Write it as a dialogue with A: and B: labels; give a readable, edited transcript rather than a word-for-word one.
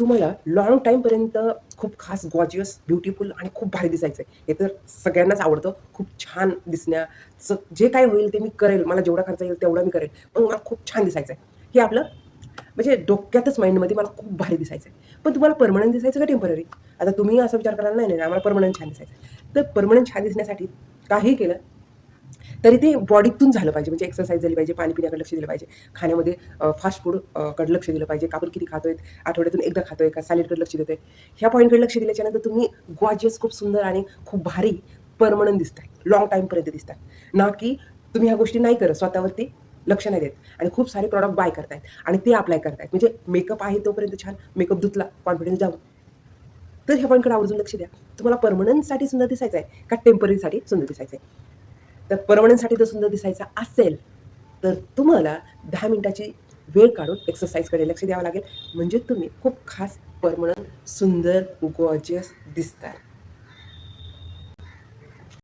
A: तुम्हाला लाँग टाईमपर्यंत खूप खास गॉर्जियस, ब्युटिफुल आणि खूप भारी दिसायचं आहे. हे तर सगळ्यांनाच आवडतं. खूप छान दिसण्याचं जे काही होईल ते मी करेल. मला जेवढा खर्च येईल तेवढा मी करेल. पण मला खूप छान दिसायचं आहे. हे आपलं म्हणजे डोक्यातच माइंडमध्ये मला खूप भारी दिसायचं आहे. पण तुम्हाला पर्मनंट दिसायचं का टेम्पररी? आता तुम्ही असा विचार कराल, नाही, नाही, आम्हाला पर्मनंट छान दिसायचं आहे. तर पर्मनंट छान दिसण्यासाठी काहीही केलं तरी ते बॉडीतून झालं पाहिजे. म्हणजे एक्सरसाइज झाली पाहिजे, पाणी-पिण्याकडे लक्ष दिलं पाहिजे. खाण्यामध्ये फास्ट फूड कडे लक्ष दिलं पाहिजे. का आपण किती खातोय, आठवड्यातून एकदा खातोय का सॅलडकडे लक्ष देतोय. ह्या पॉइंटकडे लक्ष दिल्याच्यानंतर तुम्ही गॉर्जियस खूप सुंदर आणि खूप भारी पर्मनंट दिसताय. लाँग टाईमपर्यंत दिसताय. ना की तुम्ही ह्या गोष्टी नाही करत, स्वतःवरती लक्ष नाही देत आणि खूप सारे प्रॉडक्ट बाय करतायत आणि ते अप्लाय करतायत. म्हणजे मेकअप आहे तोपर्यंत छान, मेकअप धुतला, कॉन्फिडन्स डाऊन. तर ह्या पॉइंटकडे आवर्जून लक्ष द्या. तुम्हाला पर्मनंटसाठी सुंदर दिसायचं आहे का टेम्पररीसाठी सुंदर दिसायचं आहे? तर पर्मनंटसाठी जर सुंदर दिसायचा असेल, तर तुम्हाला 10 मिनिटाची वेळ काढून एक्सरसाइजकडे लक्ष द्यावं लागेल. म्हणजे तुम्ही खूप खास, पर्मनंट, सुंदर, गॉर्जियस दिसताल.